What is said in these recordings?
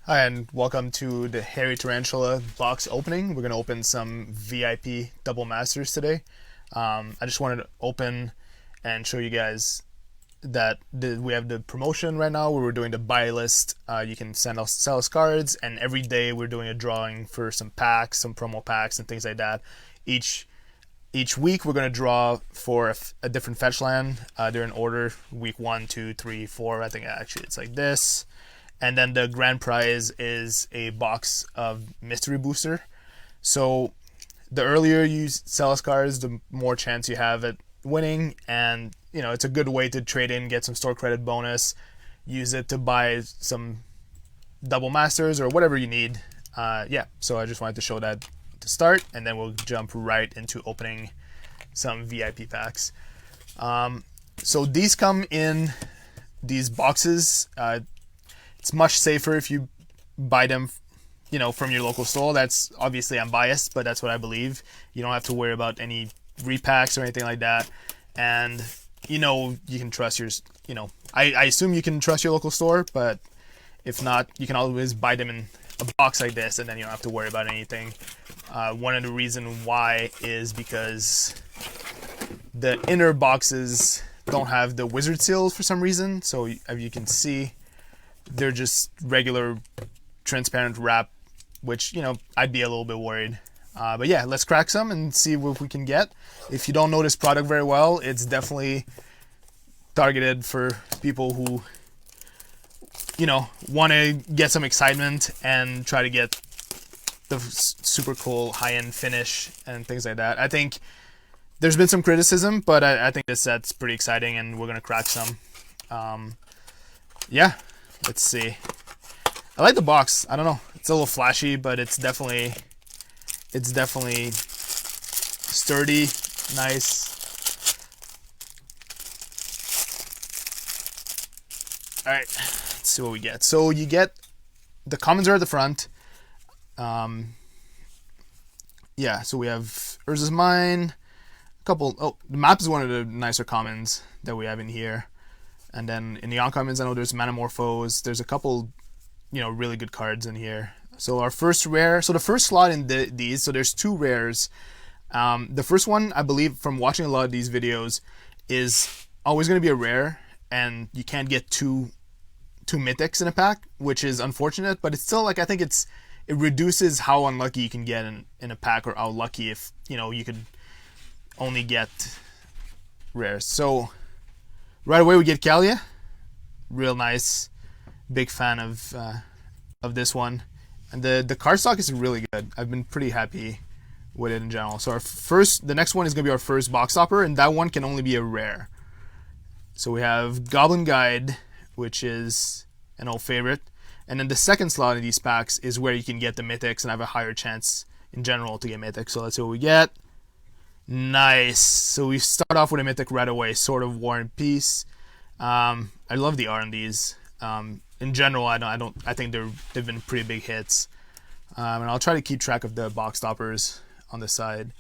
Hi, and welcome to the Hairy Tarantula box opening. We're going to open some VIP double masters today. I just wanted to open and show you guys that we have the promotion right now where we're doing the buy list. You can sell us cards, and every day we're doing a drawing for some packs, some promo packs, and things like that. Each week we're going to draw for a different fetch land. They're in order: week 1, 2, 3, 4. I think actually it's like this. And then the grand prize is a box of mystery booster. So the earlier you sell us cards, the more chance you have at winning. And it's a good way to trade in, get some store credit bonus, use it to buy some double masters or whatever you need. So I just wanted to show that to start, and then we'll jump right into opening some VIP packs. So these come in these boxes. It's much safer if you buy them, from your local store. That's obviously I'm biased, but that's what I believe. You don't have to worry about any repacks or anything like that. And you can trust your, I assume you can trust your local store, but if not, you can always buy them in a box like this, and then you don't have to worry about anything. One of the reasons why is because the inner boxes don't have the wizard seals for some reason. So as you can see, they're just regular transparent wrap, which, I'd be a little bit worried. But yeah, let's crack some and see what we can get. If you don't know this product very well, it's definitely targeted for people who, want to get some excitement and try to get the super cool high-end finish and things like that. I think there's been some criticism, but I think this set's pretty exciting, and we're going to crack some. Yeah. Let's see. I like the box. I don't know. It's a little flashy, but it's definitely sturdy, nice. All right, let's see what we get. So you get the commons are at the front. So we have Urza's Mine. A couple. Oh, the map is one of the nicer commons that we have in here. And then in the uncommons, I know there's Manamorphose. There's a couple, really good cards in here. So our first rare. So the first slot in these. So there's two rares. The first one, I believe, from watching a lot of these videos, is always going to be a rare, and you can't get two mythics in a pack, which is unfortunate. But it's still I think it reduces how unlucky you can get in a pack, or how lucky if you could only get rares. So right away we get Kalia, real nice, big fan of this one, and the card stock is really good. I've been pretty happy with it in general. So the next one is gonna be our first box topper, and that one can only be a rare. So we have Goblin Guide, which is an old favorite, and then the second slot in these packs is where you can get the mythics and have a higher chance in general to get mythics. So let's see what we get. Nice. So we start off with a mythic right away, Sword of War and Peace. I love the R on these. In general, I think they've been pretty big hits. And I'll try to keep track of the box toppers on the side.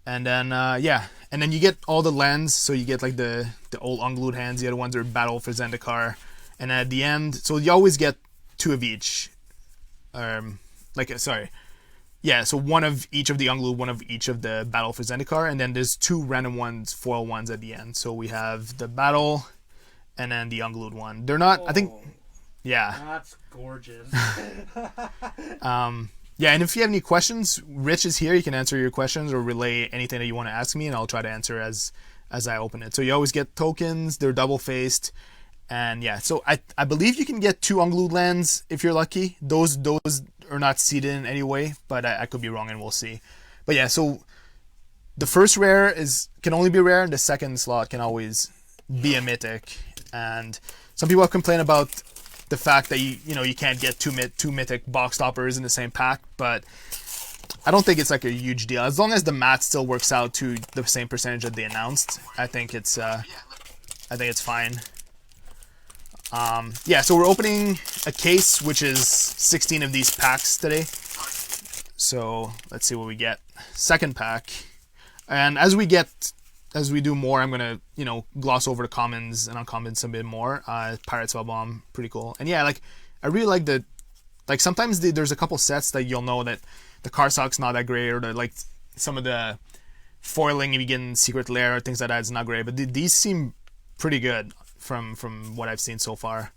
And then and then you get all the lands. So you get like the old unglued hands, the other ones are Battle for Zendikar, and at the end, so you always get two of each. So one of each of the Unglued, one of each of the Battle for Zendikar, and then there's two random ones, foil ones at the end. So we have the Battle, and then the Unglued one. They're not, I think, yeah. That's gorgeous. And if you have any questions, Rich is here. You can answer your questions or relay anything that you want to ask me, and I'll try to answer as I open it. So you always get tokens. They're double-faced. And yeah, so I believe you can get two Unglued lands if you're lucky. Those are not seeded in any way, but I could be wrong, and we'll see. But yeah, so the first rare can only be rare, and the second slot can always be a mythic. And some people have complained about the fact that you can't get two mythic box toppers in the same pack, but I don't think it's like a huge deal. As long as the math still works out to the same percentage that they announced, I think it's fine. So we're opening a case, which is 16 of these packs today. So let's see what we get. Second pack. And as we do more, I'm going to, gloss over the commons and uncommons a bit more. Pirate Spell Bomb, pretty cool. And yeah, I really like the like sometimes there's a couple sets that you'll know that the cardstock's not that great, or like some of the foiling if you get in Secret Lair or things like that is not great. But these seem pretty good from what I've seen so far.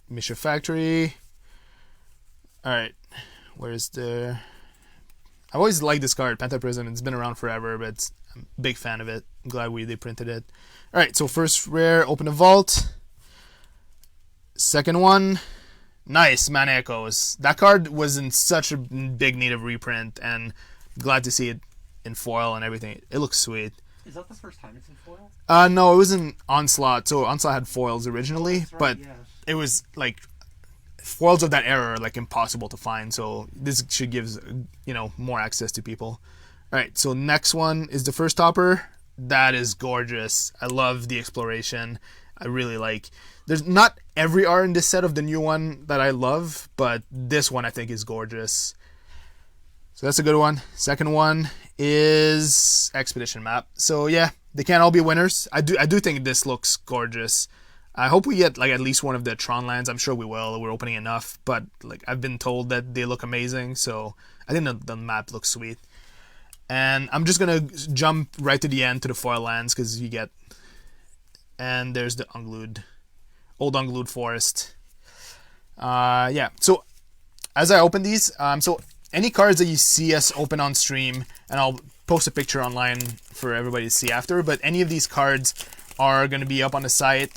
Mission Factory. All right, where's the? I always liked this card, Penta Prism. It's been around forever, but I'm a big fan of it. I'm glad they printed it. All right, so first rare, open a vault. Second one, nice, Mana Echoes. That card was in such a big need of reprint, and glad to see it in foil and everything. It looks sweet. Is that the first time it's in foil? No, it was in Onslaught. So Onslaught had foils originally, right, but yes. It was like foils of that era are like impossible to find. So this should give more access to people. All right, so next one is the first topper. That is gorgeous. I love the exploration. I really like. There's not every art in this set of the new one that I love, but this one I think is gorgeous. So that's a good one. Second one is Expedition Map. So yeah, they can't all be winners. I do think this looks gorgeous. I hope we get like at least one of the Tron lands. I'm sure we will. We're opening enough, but like I've been told that they look amazing. So I think the map looks sweet. And I'm just gonna jump right to the end to the foil lands because you get. And there's the old unglued forest. Yeah. So as I open these, so any cards that you see us open on stream, and I'll post a picture online for everybody to see after. But any of these cards are going to be up on the site.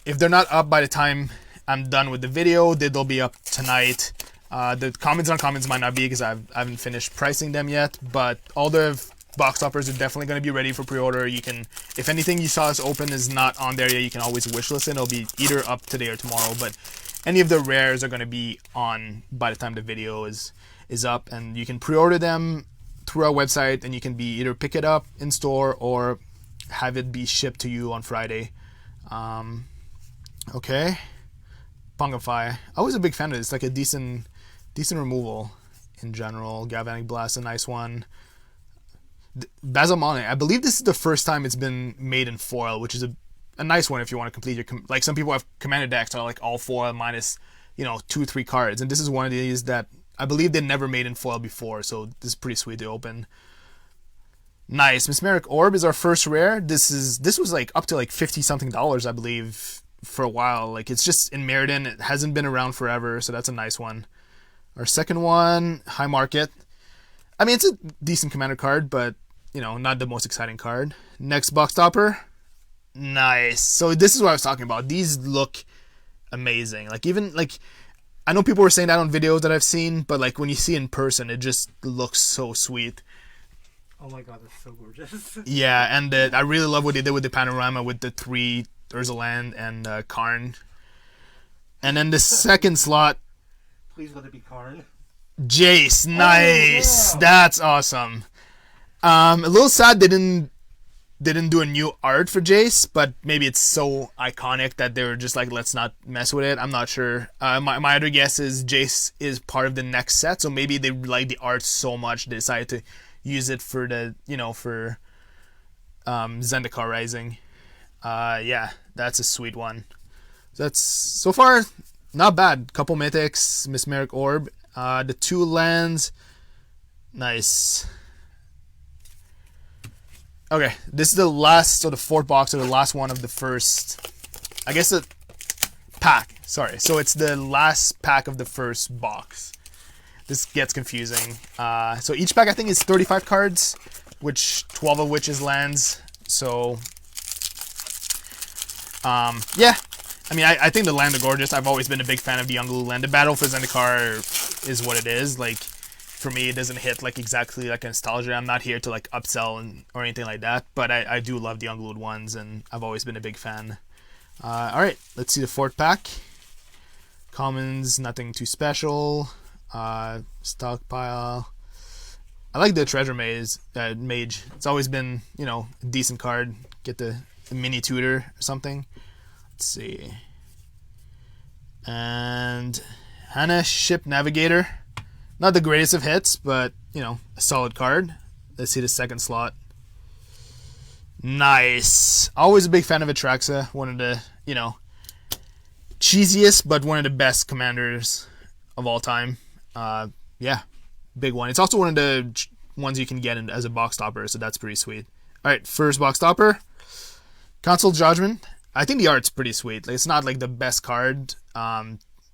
If they're not up by the time I'm done with the video, they'll be up tonight. The comments on comments might not be because I haven't finished pricing them yet, but all the box toppers are definitely going to be ready for pre-order. You can, if anything you saw us open is not on there yet, you can always wishlist it. It'll be either up today or tomorrow, but any of the rares are going to be on by the time the video is up, and you can pre-order them through our website, and you can be either pick it up in store or have it be shipped to you on Friday. Okay, Pungify. I was a big fan of this. Like a decent removal in general. Galvanic Blast, a nice one. Basilmonic. I believe this is the first time it's been made in foil, which is a nice one if you want to complete your like some people have commander decks that are like all foil minus 2-3 cards, and this is one of these that I believe they never made in foil before, so this is pretty sweet to open. Nice. Mesmeric Orb is our first rare. This was like up to like $50 something, I believe, for a while. Like it's just in Meriden. It hasn't been around forever, so that's a nice one. Our second one, High Market. I mean, it's a decent commander card, but not the most exciting card. Next box topper. Nice. So this is what I was talking about. These look amazing. Like even like I know people were saying that on videos that I've seen, but like when you see it in person, it just looks so sweet. Oh my god, that's so gorgeous. Yeah, and I really love what they did with the panorama with the 3 Urzaland and Karn. And then the second slot. Please let it be Karn. Jace, nice. Oh, yeah. That's awesome. A little sad they didn't do a new art for Jace, but maybe it's so iconic that they were just like, let's not mess with it. I'm not sure. My other guess is Jace is part of the next set, so maybe they like the art so much they decided to use it for the for Zendikar Rising. Yeah, that's a sweet one. That's so far not bad. Couple mythics, Mesmeric Orb, the 2 lands, nice. Okay, this is the last, so the 4th box, or the last one of the first, I guess the pack, sorry. So it's the last pack of the first box. This gets confusing. So each pack I think is 35 cards, which 12 of which is lands. So, yeah. I mean, I think the land are gorgeous. I've always been a big fan of the Unglu land. The battle for Zendikar is what it is. Like, for me, it doesn't hit like exactly like a nostalgia. I'm not here to like upsell or anything like that, but I do love the unglued ones, and I've always been a big fan. All right, let's see the 4th pack. Commons, nothing too special. Stockpile. I like the Treasure Mage. It's always been a decent card. Get the mini tutor or something. Let's see. And Hannah Ship Navigator. Not the greatest of hits, but, a solid card. Let's see the second slot. Nice. Always a big fan of Atraxa. One of the, cheesiest, but one of the best commanders of all time. Yeah, big one. It's also one of the ones you can get as a box topper, so that's pretty sweet. All right, first box topper, Console Judgment. I think the art's pretty sweet. Like, it's not like the best card.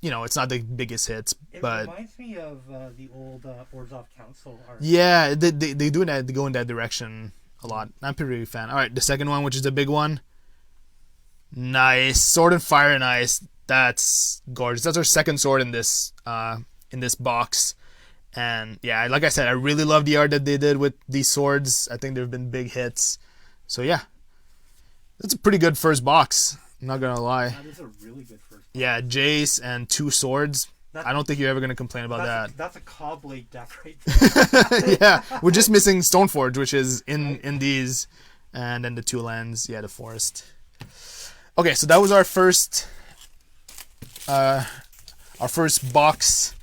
It's not the biggest hits, but it reminds me of the old Orzhov Council art. Yeah, they do that. They go in that direction a lot. I'm a pretty big fan. All right, the second one, which is the big one. Nice Sword and Fire and Ice. That's gorgeous. That's our second sword in this box. And yeah, like I said, I really love the art that they did with these swords. I think there have been big hits. So yeah, that's a pretty good first box. I'm not gonna lie. That is a really good first box. Yeah, Jace and 2 swords. I don't think you're ever gonna complain about that. That's a cawblade deck right there. Yeah, we're just missing Stoneforge, which is in these, and then the 2 lands. Yeah, the forest. Okay, so that was our first box,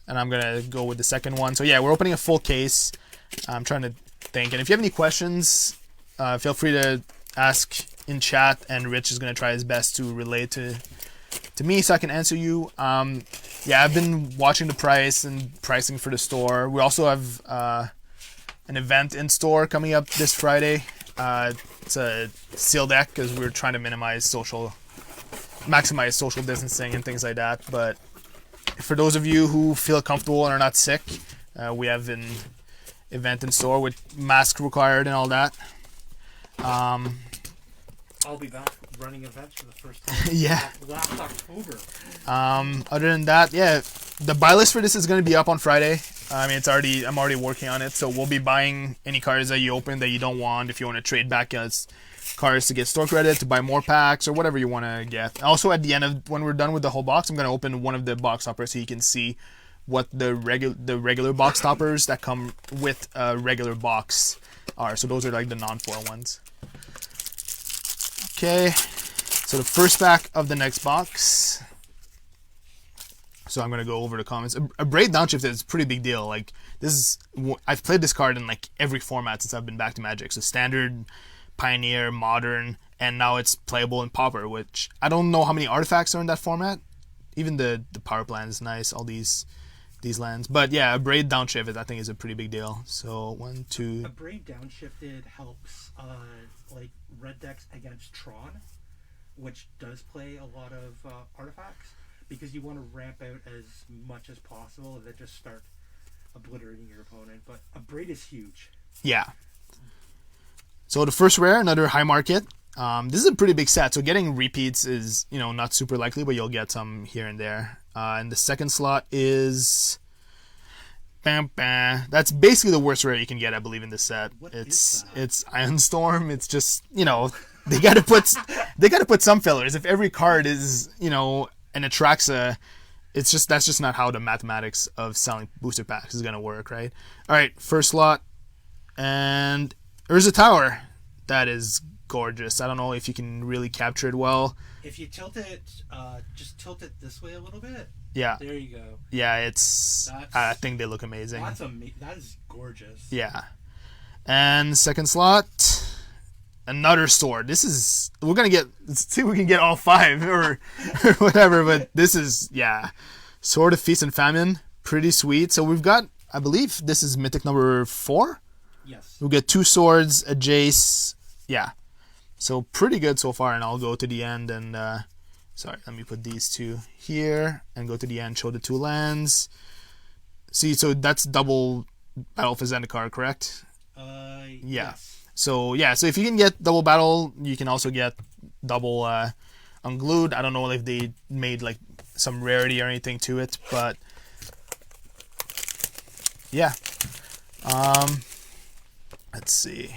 and I'm gonna go with the second one. So yeah, we're opening a full case. I'm trying to think, and if you have any questions, feel free to ask in chat, and Rich is gonna try his best to relate to me so I can answer you. Yeah, I've been watching the price and pricing for the store. We also have an event in store coming up this Friday. It's a seal deck because we're trying to maximize social distancing and things like that. But for those of you who feel comfortable and are not sick, we have an event in store with mask required and all that. I'll be back running events for the first time. Yeah. Last October. Other than that, yeah, the buy list for this is going to be up on Friday. I mean, I'm already working on it, so we'll be buying any cards that you open that you don't want. If you want to trade back as cards to get store credit, to buy more packs, or whatever you want to get. Also, at the end when we're done with the whole box, I'm going to open one of the box toppers so you can see what the regular box toppers that come with a regular box are. So those are like the non-foil ones. Okay, so the first pack of the next box. So I'm gonna go over the comments. A Braid Downshift is a pretty big deal. Like, I've played this card in like every format since I've been back to Magic. So Standard, Pioneer, Modern, and now it's playable in Pauper, which I don't know how many artifacts are in that format. Even the power plant is nice. All these lands, but yeah, a Braid Downshifted I think is a pretty big deal. So 1, 2. A Braid Downshifted helps like red decks against Tron, which does play a lot of artifacts, because you want to ramp out as much as possible and then just start obliterating your opponent. But a Braid is huge. Yeah. So the first rare, another high market. This is a pretty big set, so getting repeats is, not super likely, but you'll get some here and there. And the second slot is that's basically the worst rare you can get, I believe, in this set. It's Iron Storm. It's just, they gotta put some fillers. If every card is, an Atraxa, that's just not how the mathematics of selling booster packs is gonna work, right? All right, first slot, and there's a tower. That is gorgeous. I don't know if you can really capture it well. If you tilt it, just tilt it this way a little bit. Yeah. There you go. Yeah, I think they look amazing. That is gorgeous. Yeah. And second slot, another sword. We're gonna let's see if we can get all 5 or whatever, but this is, yeah. Sword of Feast and Famine, pretty sweet. So we've got, I believe this is mythic number 4. Yes. We'll get 2 swords, a Jace. Yeah. So pretty good so far, and I'll go to the end and sorry, let me put these 2 here and go to the end, show the 2 lands. See, so that's double Battle for Zendikar, correct? Yeah. Yes. So yeah, so if you can get double battle, you can also get double unglued. I don't know if they made like some rarity or anything to it, but yeah. Let's see.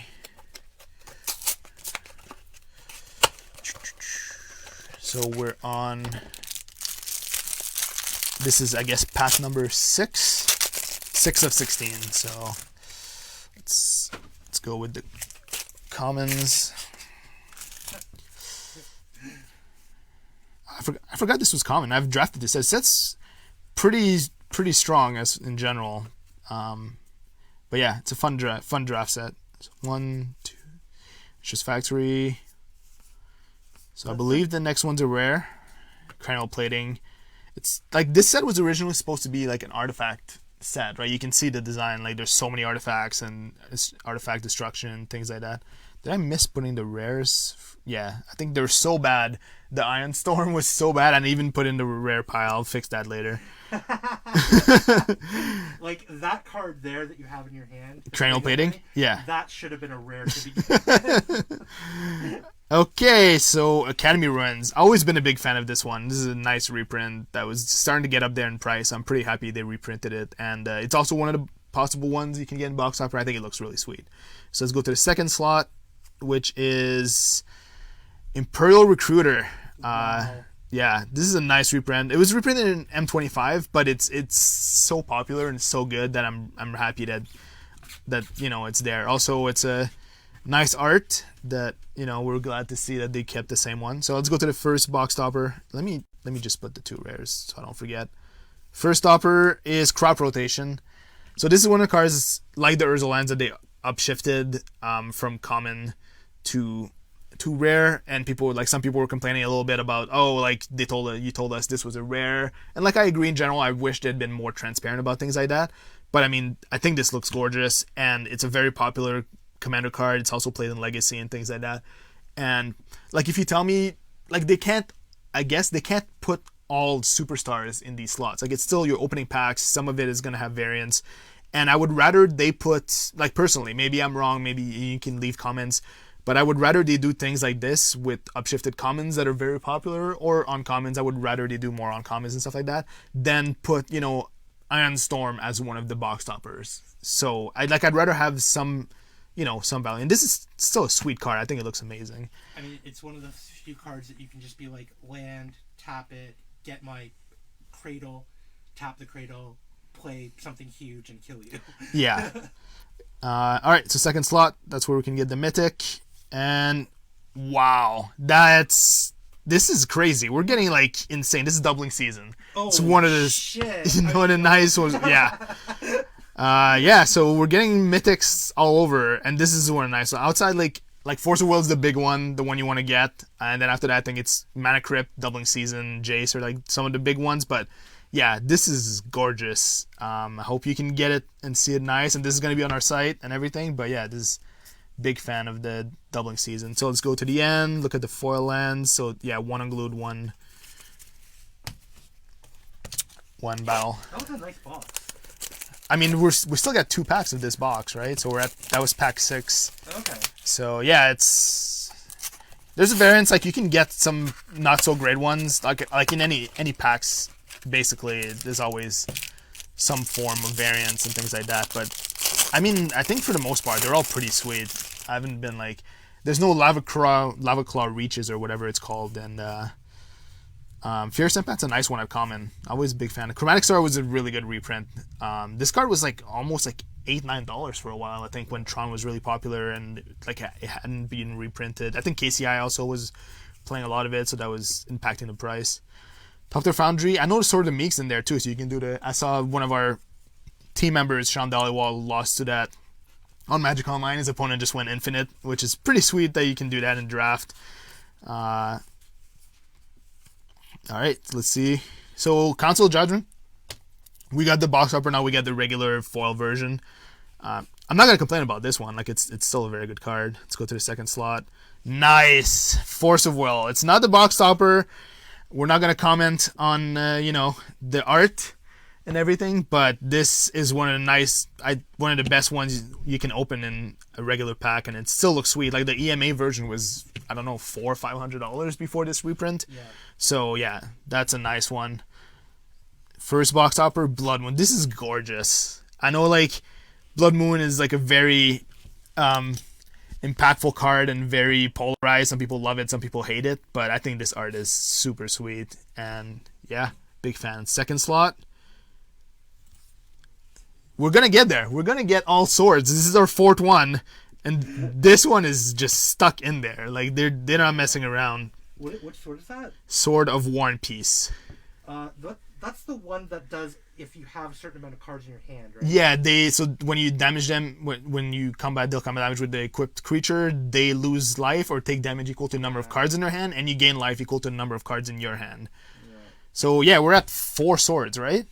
So we're on, this is, I guess, pack number 6 of 16. So let's go with the commons. I forgot this was common. I've drafted this. That's pretty strong as in general. But yeah, it's a fun draft set. So 1, 2, it's just factory. So I believe the next one's a rare. cranial plating. It's like this set was originally supposed to be like an artifact set, right? You can see the design, like there's so many artifacts and artifact destruction and things like that. Did I miss putting the rares? Yeah, I think they're so bad. The Iron Storm was so bad, and even put in the rare pile. I'll fix that later. Like that card there that you have in your hand. Cranial plating? Yeah. That should have been a rare to begin with. Okay, so Academy Ruins. Always been a big fan of this one. This is a nice reprint that was starting to get up there in price. I'm pretty happy they reprinted it, and it's also one of the possible ones you can get in box topper. I think it looks really sweet. So let's go to the second slot, which is Imperial Recruiter. Wow. Yeah, this is a nice reprint. It was reprinted in M25, but it's so popular and so good that I'm happy that you know it's there. Also, it's a nice art that, you know, we're glad to see that they kept the same one. So let's go to the first box topper. Let me just put the two rares so I don't forget. First topper is Crop Rotation. So this is one of the cards like the Urza lands that they upshifted from common to rare, and some people were complaining a little bit about, oh, like you told us this was a rare, and like I agree in general. I wish they'd been more transparent about things like that. But I mean, I think this looks gorgeous, and it's a very popular commander card. It's also played in Legacy and things like that. And like if you tell me like they can't put all superstars in these slots. Like it's still your opening packs. Some of it is gonna have variants. And I would rather they put, like personally, maybe I'm wrong, maybe you can leave comments, but I would rather they do things like this with upshifted commons that are very popular, or uncommons. I would rather they do more uncommons and stuff like that than put, you know, Iron Storm as one of the box toppers. So I'd rather have some, you know, some value. And this is still a sweet card. I think it looks amazing. I mean, it's one of the few cards that you can just be like, land, tap it, get my cradle, tap the cradle, play something huge and kill you. Yeah. All right, so second slot, that's where we can get the mythic. And wow, this is crazy. We're getting like insane. This is doubling season. Oh, it's one of the shit. You know, the nice ones. Yeah. Yeah, so we're getting mythics all over, and this is one of the nice. So outside, like Force of Will is the big one, the one you want to get, and then after that, I think it's Mana Crypt, Doubling Season, Jace, or like some of the big ones. But yeah, this is gorgeous. I hope you can get it and see it nice, and this is gonna be on our site and everything. But yeah, this is big fan of the Doubling Season. So let's go to the end. Look at the foil lands. So yeah, one unglued, one battle. That was a nice box. I mean, we still got 2 packs of this box, right? So that was pack 6. Okay. So yeah, there's a variance. Like you can get some not so great ones. Like in any packs, basically, there's always some form of variance and things like that. But I mean, I think for the most part, they're all pretty sweet. I haven't been like, there's no Lava Claw Reaches or whatever it's called, and Fierce Impact's a nice one of common. Always a big fan. Chromatic Star was a really good reprint. This card was like almost like $8-9 for a while, I think, when Tron was really popular and like it hadn't been reprinted. I think KCI also was playing a lot of it, so that was impacting the price. Top Tier Foundry, I know the Sword of the Meek's in there too, so you can do I saw one of our team members, Sean Dhaliwal, lost to that on Magic Online. His opponent just went infinite, which is pretty sweet that you can do that in draft. Alright, let's see. So, Council of Judgment. We got the box upper, now we got the regular foil version. I'm not going to complain about this one. Like, it's still a very good card. Let's go to the second slot. Nice! Force of Will. It's not the box topper. We're not going to comment on, the art and everything, but this is one of the best ones you can open in a regular pack, and it still looks sweet. Like the EMA version was, I don't know, $400 or $500 before this reprint. Yeah. So yeah, that's a nice one. First box topper, Blood Moon. This is gorgeous. I know like Blood Moon is like a very impactful card and very polarized. Some people love it, some people hate it, but I think this art is super sweet, and yeah, big fan. Second slot. We're going to get there. We're going to get all swords. This is our 4th one, and this one is just stuck in there. Like, they're not messing around. Which sword is that? Sword of War and Peace. That's the one that does if you have a certain amount of cards in your hand, right? Yeah, so when you damage them, when you deal combat damage with the equipped creature, they lose life or take damage equal to the number of cards in their hand, and you gain life equal to the number of cards in your hand. Yeah. So yeah, we're at 4 swords, right?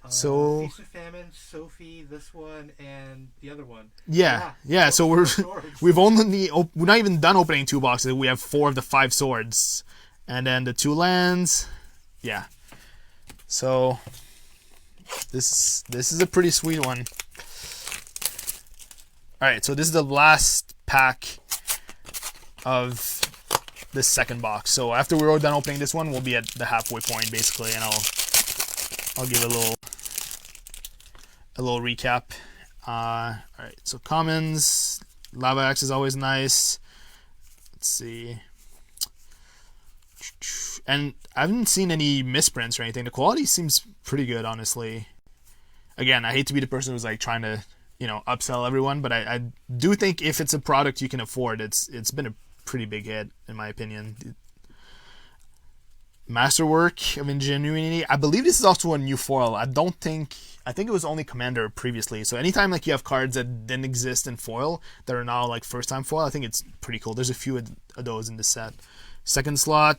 So Feast of Famine, Sophie, this one, and the other one. yeah. So we've we're not even done opening 2 boxes. We have 4 of the 5 swords, and then the 2 lands. Yeah. So this is a pretty sweet one. All right, so this is the last pack of this second box. So after we're all done opening this one, we'll be at the halfway point basically, and I'll give a little recap. All right, so commons, Lava Axe is always nice. Let's see. And I haven't seen any misprints or anything. The quality seems pretty good, honestly. Again, I hate to be the person who's like trying to, upsell everyone, but I do think if it's a product you can afford, it's been a pretty big hit in my opinion. Masterwork of Ingenuity. I believe this is also a new foil. I think it was only Commander previously. So anytime like you have cards that didn't exist in foil that are now like first time foil, I think it's pretty cool. There's a few of those in the set. Second slot.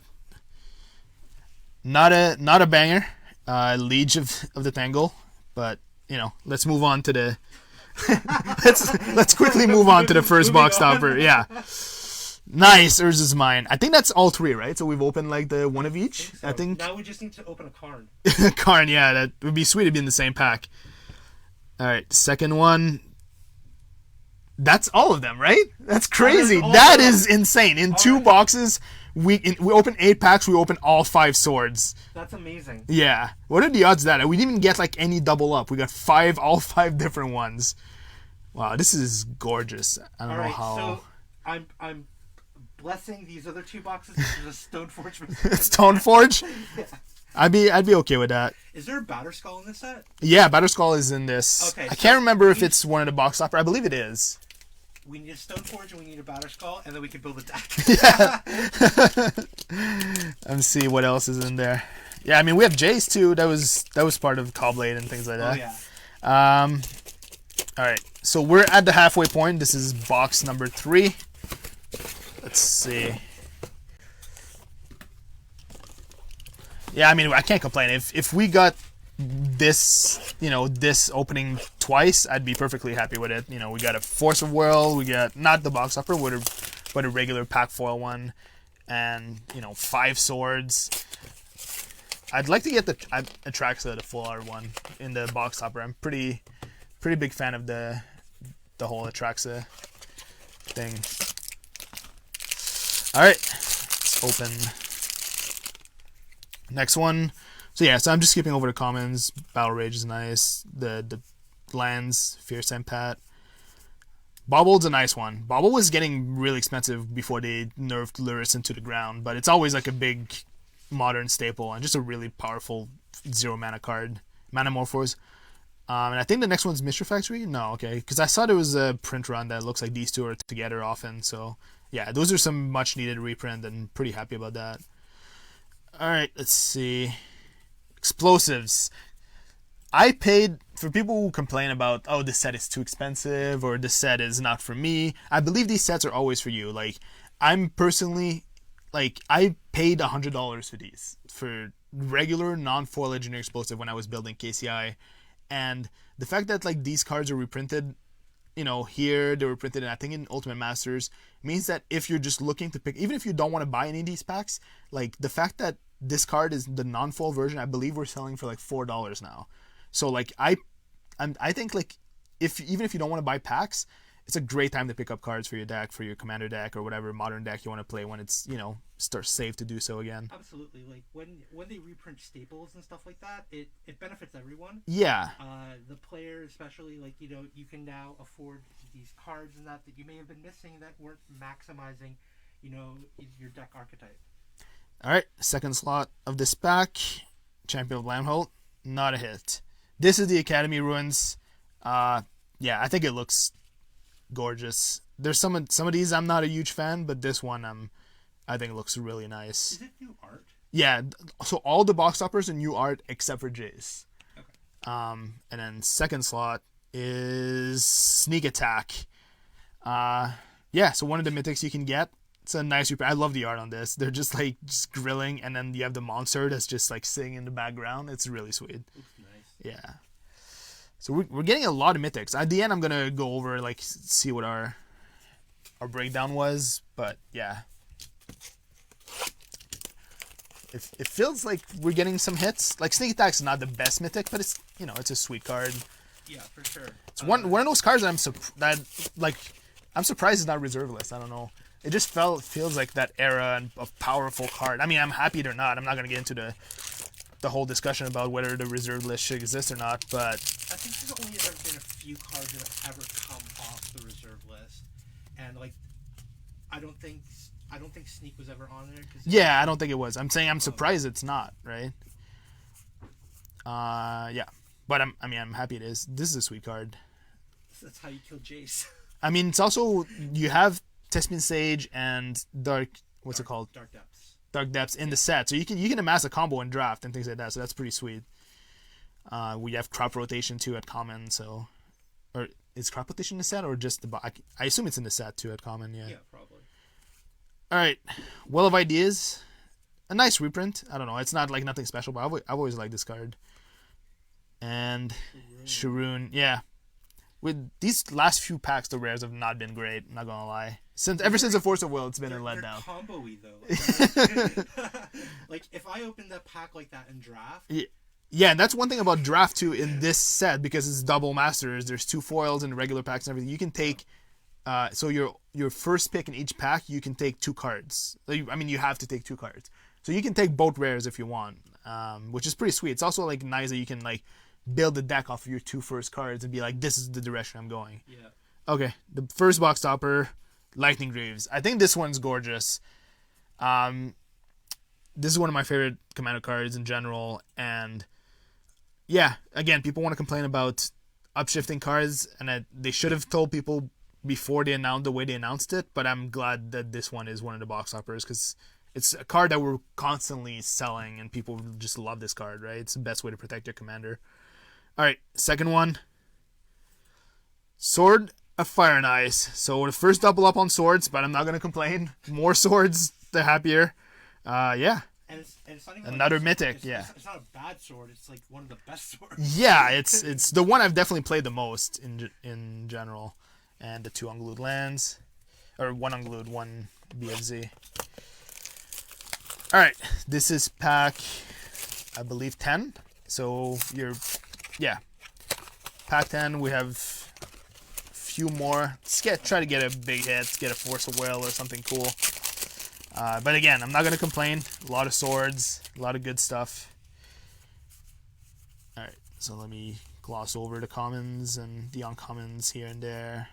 Not a banger. Liege of the Tangle, but let's move on to the let's quickly move on to the first box topper. Yeah. Nice, Urza's Mine. I think that's all 3, right? So we've opened like the one of each. I think. Now we just need to open a Karn. Karn, yeah, that would be sweet to be in the same pack. All right, second one. That's all of them, right? That's crazy. That is insane. In 2 boxes, we open 8 packs. We open all 5 swords. That's amazing. Yeah. What are the odds of that? We didn't even get like any double up. We got all 5 different ones. Wow, this is gorgeous. I don't know how. So I'm blessing these other 2 boxes. This is a Stoneforge. Stoneforge? Yeah. I'd be okay with that. Is there a Batterskull in this set? Yeah, Batterskull is in this. Okay, I can't remember if it's one of the box topper. I believe it is. We need a Stoneforge and we need a Batterskull, and then we can build a deck. Yeah. Let's see what else is in there. Yeah, I mean we have Jace too. That was part of cawblade and things like that. Oh yeah. All right, so we're at the halfway point. This is box number 3. Let's see. Yeah, I mean I can't complain. If we got this, this opening twice, I'd be perfectly happy with it. We got a Force of Will, we got not the box upper, but a regular pack foil one, and 5 swords. I'd like to get the Atraxa, the full art one, in the box topper. I'm pretty big fan of the whole Atraxa thing. All right, let's open next one. So yeah, so I'm just skipping over the commons. Battle Rage is nice. The lands, Fierce Empat. Bobble's a nice one. Bobble was getting really expensive before they nerfed Luris into the ground, but it's always like a big modern staple and just a really powerful 0 mana card. Manamorphose. And I think the next one's Mystery Factory? No, okay. Because I saw there was a print run that looks like these 2 are together often. So yeah, those are some much needed reprint and pretty happy about that. Alright, let's see. Explosives. I paid, for people who complain about, oh, this set is too expensive or this set is not for me, I believe these sets are always for you. Like, I'm personally, I paid $100 for these, for regular non-foil Legendary Explosive when I was building KCI. And the fact that, these cards are reprinted, here, they were printed, I think, in Ultimate Masters, means that if you're just looking to pick, even if you don't want to buy any of these packs, the fact that this card is the non-foil version, I believe we're selling for $4 now. So I think even if you don't want to buy packs, it's a great time to pick up cards for your deck, for your commander deck or whatever modern deck you want to play when it's starts safe to do so again. Absolutely, when they reprint staples and stuff like that, it benefits everyone. Yeah. The player especially, you can now afford these cards and that you may have been missing that weren't maximizing, your deck archetype. All right, second slot of this pack, Champion of Lamholt, not a hit. This is the Academy Ruins. Yeah, I think it looks gorgeous. There's some of these I'm not a huge fan, but this one I think it looks really nice. Is it new art? Yeah, so all the box toppers are new art except for Jace. Okay. And then second slot is Sneak Attack. Yeah, so one of the mythics you can get It's a nice reprint. I love the art on this. They're just like just grilling, and then you have the monster that's just like sitting in the background. It's really sweet. Looks nice. Yeah. So we're getting a lot of mythics. At the end, I'm gonna go over like see what our breakdown was, but yeah. It feels like we're getting some hits. Like Sneak Attack's not the best mythic, but it's it's a sweet card. Yeah, for sure. It's one of those cards that I'm surprised it's not reserve list. I don't know. It just feels like that era of powerful card. I mean, I'm happy or not. I'm not gonna get into the whole discussion about whether the reserve list should exist or not. But I think there's only ever been a few cards that have ever come off the reserve list, and like I don't think Sneak was ever on there. Yeah, I don't think it was. I'm saying I'm surprised it's not, right? Yeah. But I'm happy it is. This is a sweet card. That's how you kill Jace. I mean, it's also, you have Tespian Sage and what's it called? Dark Depths. Dark Depths in the set. So you can amass a combo and draft and things like that. So that's pretty sweet. We have crop rotation too at common. So, or is crop rotation in the set or just the box? I assume it's in the set too at common. Yeah. Yeah, probably. All right, Well of Ideas, a nice reprint. I don't know, it's not like nothing special, but I've always liked this card. And Sharoon, yeah. With these last few packs, the rares have not been great. I'm not gonna lie. Ever since the Force of Will, it's been a letdown. They're combo-y though. Like if I opened a pack like that in draft. Yeah, and that's one thing about draft too in this set, because it's double masters. There's 2 foils and regular packs and everything. You can take. So your first pick in each pack, you can take 2 cards. I mean, you have to take 2 cards. So you can take both rares if you want, which is pretty sweet. It's also like nice that you can like build the deck off of your 2 first cards and be like, this is the direction I'm going. Yeah. Okay, the first box topper, Lightning Greaves. I think this one's gorgeous. This is one of my favorite Commander cards in general, and yeah, again, people want to complain about upshifting cards, and they should have told people before they announced the way they announced it, but I'm glad that this one is one of the box toppers because it's a card that we're constantly selling and people just love this card, right? It's the best way to protect your commander. All right, second one, Sword of Fire and Ice. So the first double up on swords, but I'm not gonna complain. More swords, the happier. Yeah. And it's not even another like mythic. It's not a bad sword. It's like one of the best swords. Yeah, it's the one I've definitely played the most in general. And the 2 unglued lands, or 1 unglued, 1 BFZ. All right, this is pack, I believe 10. So pack 10. We have a few more. Let's try to get a big hit, get a Force of Will or something cool. But again, I'm not gonna complain. A lot of swords, a lot of good stuff. All right, so let me gloss over the commons and the uncommons here and there.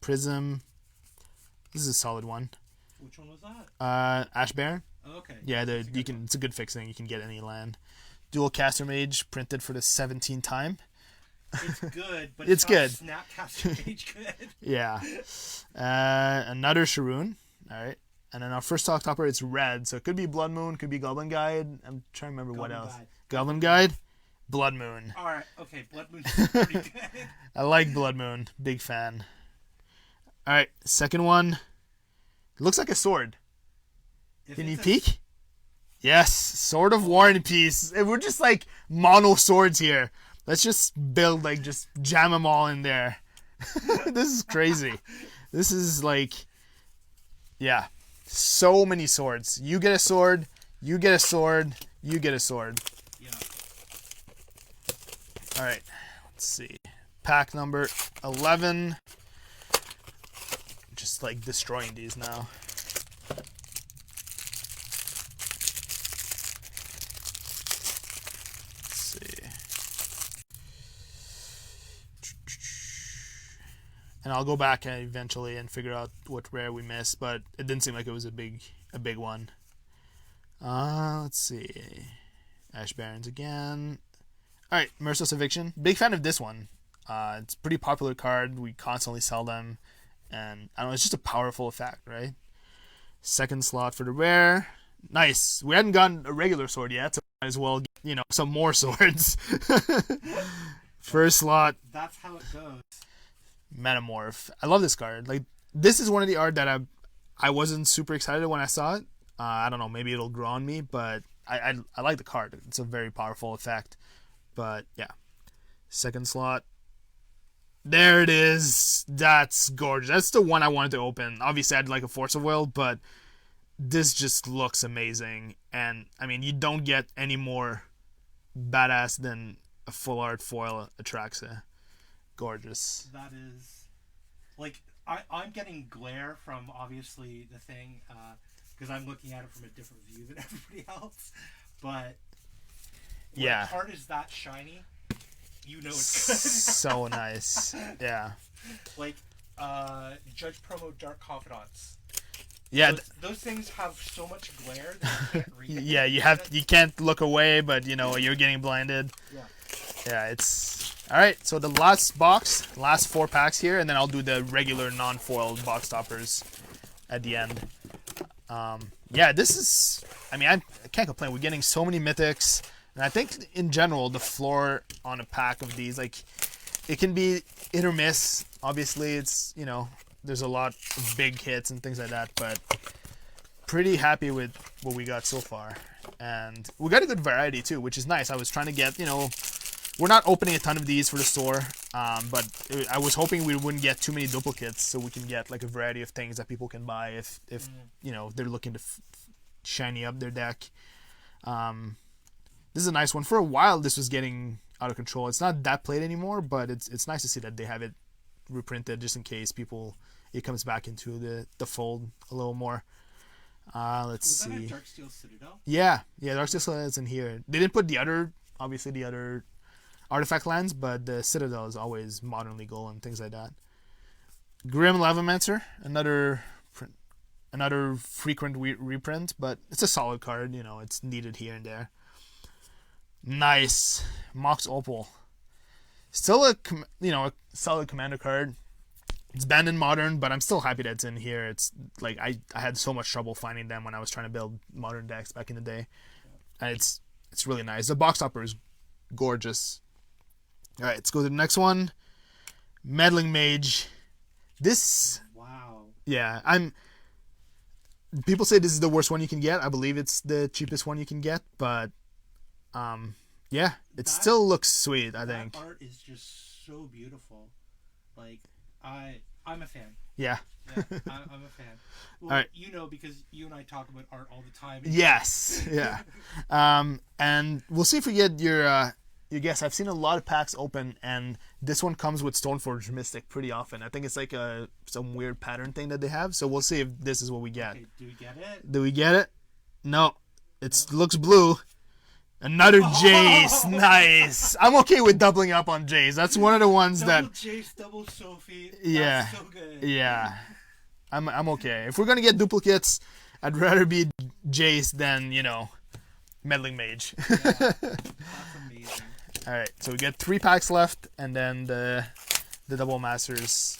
Prism. This is a solid one. Which one was that? Ash Baron. Oh, okay. Yeah, it's a good fixing. You can get any land. Dual Caster Mage printed for the 17th time. It's good, but it's not good. Snapcaster Mage good. Yeah. Another Sharoon. All right. And then our first talk topper, it's red. So it could be Blood Moon, could be Goblin Guide. I'm trying to remember what else. Goblin Guide. Blood Moon. All right. Okay. Blood Moon's pretty good. I like Blood Moon. Big fan. All right, second one. It looks like a sword. Can you peek? Yes, Sword of War and Peace. We're just like mono swords here. Let's just build, like, just jam them all in there. This is crazy. This is like, yeah, so many swords. You get a sword, you get a sword, you get a sword. Yeah. All right, let's see. Pack number 11. Just like destroying these now. Let's see. And I'll go back eventually and figure out what rare we missed, but it didn't seem like it was a big one. Let's see. Ash Barons again. All right, Merciless Eviction. Big fan of this one. It's a pretty popular card. We constantly sell them. And I don't know, it's just a powerful effect, right? Second slot for the rare. Nice. We hadn't gotten a regular sword yet, so might as well get, some more swords. First slot. That's how it goes. Metamorph. I love this card. Like, this is one of the art that I wasn't super excited when I saw it. I don't know, maybe it'll grow on me, but I like the card. It's a very powerful effect. But yeah, second slot. There it is. That's gorgeous. That's the one I wanted to open. Obviously, I'd like a Force of Will, but this just looks amazing. And I mean, you don't get any more badass than a full art foil Atraxa. Gorgeous. That is, like, I'm getting glare from obviously the thing, because I'm looking at it from a different view than everybody else. But when yeah, the card is that shiny, you know it's good. So nice. Yeah. Like, Judge Promo Dark Confidants. Yeah. Those things have so much glare that you can't read it. Yeah, you can't look away, but you know you're getting blinded. Yeah. Yeah, it's all right. So the last box, last 4 packs here, and then I'll do the regular non-foiled box toppers at the end. Yeah, this is. I mean, I can't complain. We're getting so many mythics, and I think in general the floor on a pack of these, like, it can be hit or miss. Obviously, it's, you know, there's a lot of big hits and things like that, but pretty happy with what we got so far, and we got a good variety too, which is nice. I was trying to get, you know. We're not opening a ton of these for the store, but I was hoping we wouldn't get too many duplicates, so we can get like a variety of things that people can buy if you know, they're looking to shiny up their deck. This is a nice one. For a while, this was getting out of control. It's not that played anymore, but it's nice to see that they have it reprinted just in case it comes back into the fold a little more. Let's see. Was that a Darksteel Citadel? Yeah, Darksteel Citadel is in here. They didn't put the other artifact lands, but the Citadel is always modern legal and things like that. Grim Lavamancer, another frequent reprint, but it's a solid card. You know, it's needed here and there. Nice Mox Opal, still a solid commander card. It's banned in modern, but I'm still happy that it's in here. It's like I had so much trouble finding them when I was trying to build modern decks back in the day, and it's really nice. The box topper is gorgeous. All right, let's go to the next one. Meddling Mage. This. Wow. Yeah, people say this is the worst one you can get. I believe it's the cheapest one you can get, but yeah, it still looks sweet. I think that art is just so beautiful. Like, I'm a fan. Yeah. Yeah, I'm a fan. Well, all right. You know, because you and I talk about art all the time. Yes. Yeah. And we'll see if we get your guess. I've seen a lot of packs open, and this one comes with Stoneforge Mystic pretty often. I think it's like some weird pattern thing that they have. So we'll see if this is what we get. Okay, do we get it? Do we get it? No. It looks blue. Another Jace. Nice. I'm okay with doubling up on Jace. That's one of the ones double Jace, double Sophie. Yeah. That's so good. Yeah. I'm okay. If we're gonna get duplicates, I'd rather be Jace than, you know, Meddling Mage. Yeah, that's amazing. Alright, so we get 3 packs left, and then the Double Masters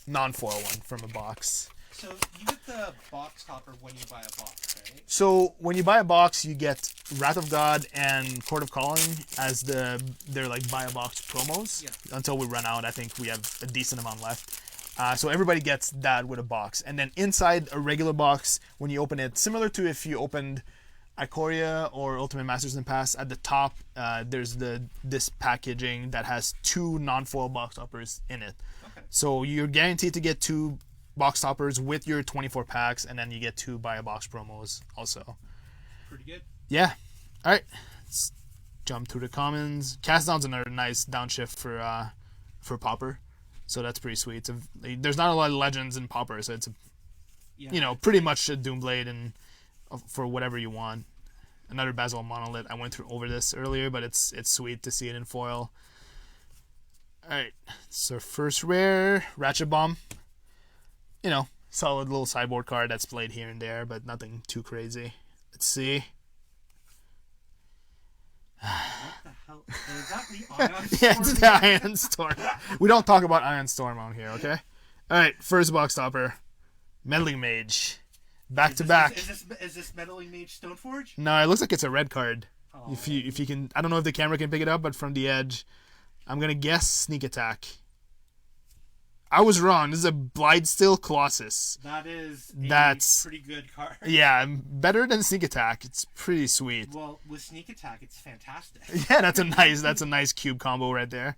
non-foil one from a box. So you get the box topper when you buy a box, right? So when you buy a box, you get Wrath of God and Court of Calling as they're like buy a box promos. Yeah. Until we run out. I think we have a decent amount left. So everybody gets that with a box. And then inside a regular box, when you open it, similar to if you opened Ikoria or Ultimate Masters in the past, at the top there's this packaging that has 2 non-foil box toppers in it. Okay. So you're guaranteed to get 2 box toppers with your 24 packs, and then you get 2 buy a box promos also. Pretty good. Yeah. All right. Let's jump to the commons. Cast Down's another nice downshift for Pauper, so that's pretty sweet. There's not a lot of legends in Pauper, so it's pretty much a Doomblade and for whatever you want. Another Basil Monolith. I went over this earlier, but it's sweet to see it in foil. All right. So first rare, Ratchet Bomb. You know, solid little sideboard card that's played here and there, but nothing too crazy. Let's see. What the hell? Is that the Ion Storm? Yeah, it's the Ion Storm. We don't talk about Ion Storm on here, okay? Alright, first box topper. Meddling Mage. Back to back. Is this Meddling Mage Stoneforge? No, it looks like it's a red card. Oh. If you can, I don't know if the camera can pick it up, but from the edge, I'm gonna guess Sneak Attack. I was wrong. This is a Blightsteel Colossus. That is That's pretty good card. Yeah, better than Sneak Attack. It's pretty sweet. Well, with Sneak Attack, it's fantastic. Yeah, that's a nice cube combo right there.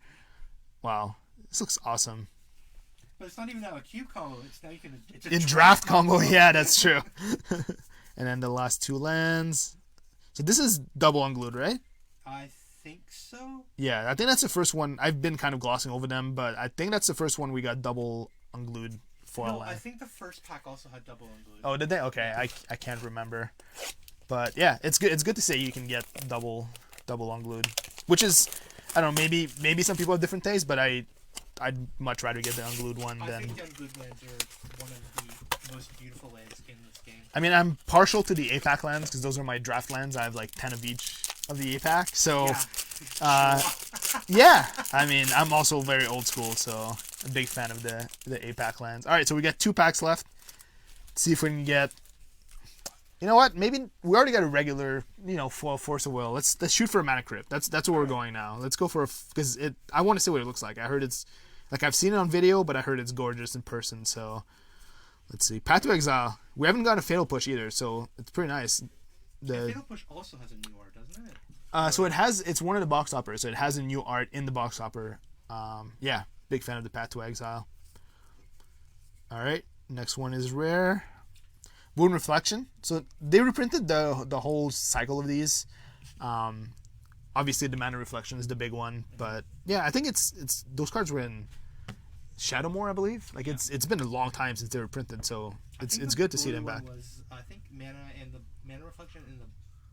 Wow, this looks awesome. But it's not even now a cube combo. It's now you can. It's a In draft combo, yeah, that's true. And then the last 2 lands. So this is double unglued, right? I think so. Yeah, I think that's the first one. I've been kind of glossing over them, but I think that's the first one we got double unglued foil No, land. I think the first pack also had double unglued. Oh, did they? Okay, I can't remember. But yeah, it's good. It's good to say you can get double unglued, which is, I don't know, maybe some people have different tastes, but I'd much rather get the unglued one I than. think the unglued lands are one of the most beautiful lands in this game. I mean, I'm partial to the APAC lands because those are my draft lands. I have like 10 of each of the APAC. So, yeah. I mean, I'm also very old school, so a big fan of the APAC lands. All right, so we got 2 packs left. Let's see if we can get. You know what? Maybe we already got a regular, foil Force of Will. Let's shoot for a Mana Crypt. That's where we're going now. Let's go for because I want to see what it looks like. I heard it's like I've seen it on video, but I heard it's gorgeous in person. So let's see. Path to Exile. We haven't got a Fatal Push either, so it's pretty nice. Fatal Push also has a new art, doesn't it? So it's one of the box toppers, so it has a new art in the box topper. Yeah, big fan of the Path to Exile. All right, next one is rare. Wound Reflection. So they reprinted the whole cycle of these. Obviously, the Mana Reflection is the big one, but yeah, I think it's those cards were in Shadowmoor, I believe. Like it's been a long time since they were printed, so it's good to see them back. I think Mana Reflection and the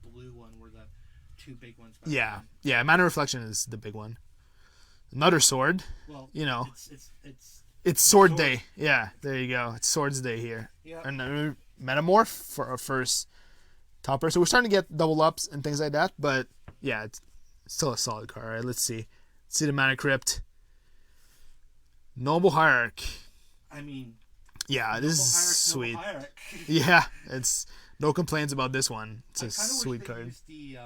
blue one were the 2 big ones. Yeah, Mana Reflection is the big one. Another sword. Well, it's sword day. Yeah, there you go. It's Swords Day here. Yeah. And Metamorph for our first topper. So we're starting to get double ups and things like that, but yeah, it's still a solid card. All right, let's see. Let's see the Mana Crypt. Noble Hierarch. I mean, yeah, this is sweet. Noble Hierarch. Yeah, it's no complaints about this one. It's a sweet card. Used the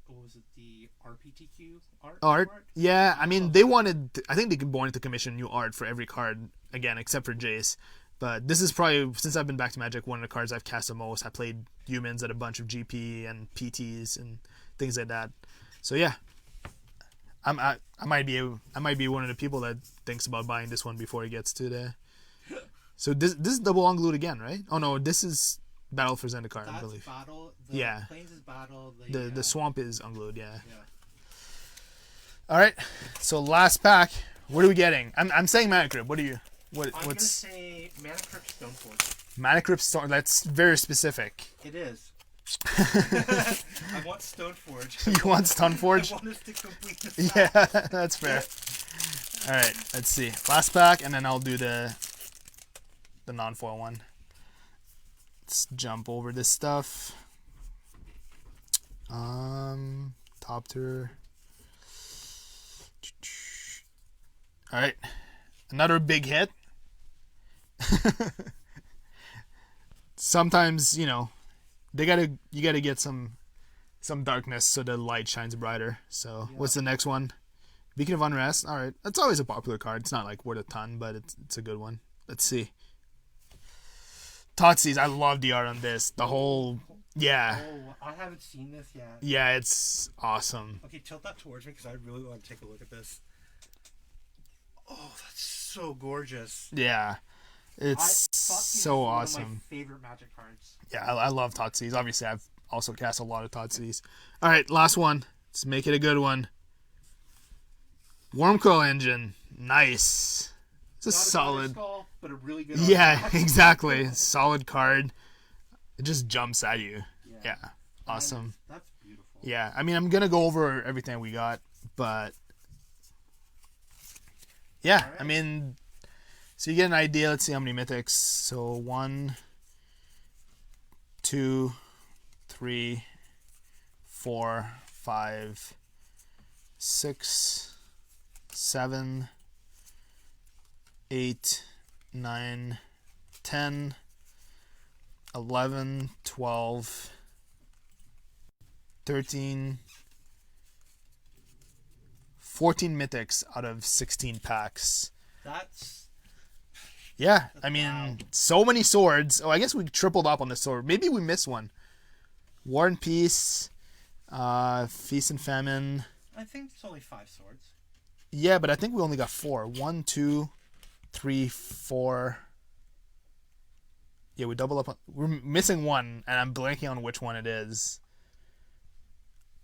what was it? The RPTQ art? Yeah, I mean, I think they wanted to commission new art for every card again, except for Jace. But this is probably, since I've been back to Magic, one of the cards I've cast the most. I played humans at a bunch of GP and PTs and things like that. So yeah, I might be one of the people that thinks about buying this one before it gets to the. So this is double unglued again, right? Oh no, this is Battle for Zendikar, I believe. Battle. Yeah. Plains is Battle. The swamp is unglued. Yeah. Yeah. All right. So last pack. What are we getting? I'm saying Mana Crypt. What are you? I'm gonna say Mana Crypt Stoneforge. Mana Crypt Stone. That's very specific. It is. I want Stoneforge. You want Stoneforge? I want us to complete the pack. Yeah, that's fair. All right, let's see. Last pack, and then I'll do the non-foil one. Let's jump over this stuff. Top tier. All right, another big hit. Sometimes, you gotta get some darkness so the light shines brighter. So What's the next one? Beacon of Unrest. All right, that's always a popular card. It's not like worth a ton, but it's a good one. Let's see. Thoughtseize. I love the art on this. The whole yeah. Oh, I haven't seen this yet. Yeah, it's awesome. Okay, tilt that towards me because I really want to take a look at this. Oh, that's so gorgeous. Yeah. It's so awesome. One of my favorite Magic cards. Yeah, I love Thoughtseize. Obviously, I've also cast a lot of Thoughtseize. All right, last one. Let's make it a good one. Wormcoil Engine. Nice. It's a solid. Skull, but a really good. Yeah, exactly. Solid card. It just jumps at you. Yeah. Awesome. That's beautiful. Yeah, I mean, I'm gonna go over everything we got, but yeah, right. I mean. So you get an idea. Let's see how many mythics. So 1, 2, 3, 4, 5, 6, 7, 8, 9, 10, 11, 12, 13, 14 mythics out of 16 packs. That's Yeah, I mean, wow. so many swords. Oh, I guess we tripled up on the sword. Maybe we missed one. War and Peace, Feast and Famine. I think it's only 5 swords. Yeah, but I think we only got 4. 1, 2, 3, 4. Yeah, we double up. We're missing one, and I'm blanking on which one it is.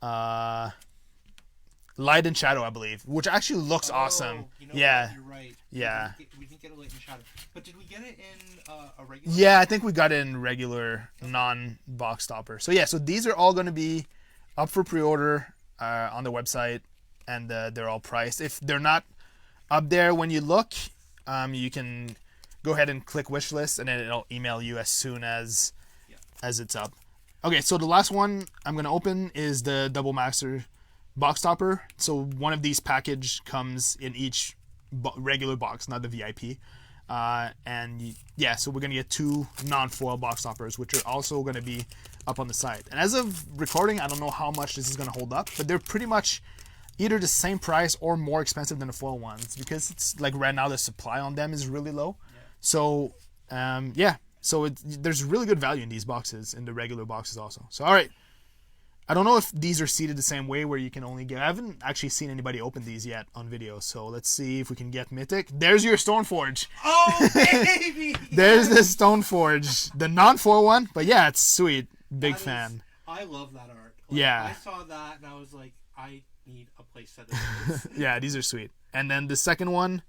Light and Shadow, I believe, which actually looks awesome. You know Yeah. what? You're right. Yeah. We didn't get a Light and Shadow. But did we get it in a regular? Yeah, I think we got it in regular non-box stopper. So yeah, so these are all going to be up for pre-order on the website, and they're all priced. If they're not up there when you look, you can go ahead and click wish list, and then it'll email you as soon as it's up. Okay, so the last one I'm going to open is the Double Master box topper. So one of these package comes in each regular box, not the VIP. So we're going to get 2 non-foil box toppers, which are also going to be up on the site. And as of recording, I don't know how much this is going to hold up, but they're pretty much either the same price or more expensive than the foil ones, because it's like right now the supply on them is really low. So there's really good value in these boxes, in the regular boxes also. So all right, I don't know if these are seated the same way where you can only get. I haven't actually seen anybody open these yet on video, so let's see if we can get Mythic. There's your Stoneforge. Oh baby! There's the Stoneforge, the non-foil one, but yeah, it's sweet. Big fan. I love that art. Yeah. I saw that and I was like, I need a playset of this. Yeah, these are sweet. And then the second one,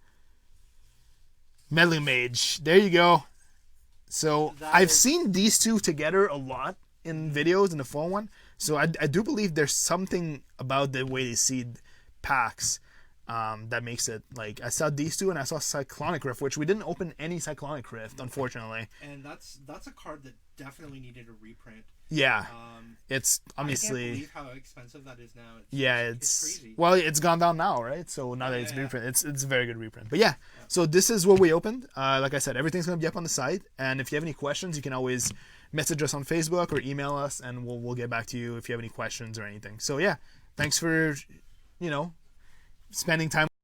Meddling Mage. There you go. So I've seen these two together a lot in videos in the phone one. So I do believe there's something about the way they seed packs that makes it, like, I saw these two and I saw Cyclonic Rift, which we didn't open any Cyclonic Rift, unfortunately. And that's a card that definitely needed a reprint. Yeah, it's obviously. I can't believe how expensive that is now. It's crazy. Well, it's gone down now, right? So now that it's reprint, it's a very good reprint. But yeah, so this is what we opened. Like I said, everything's gonna be up on the site, and if you have any questions, you can always message us on Facebook or email us, and we'll get back to you if you have any questions or anything. So yeah, thanks for spending time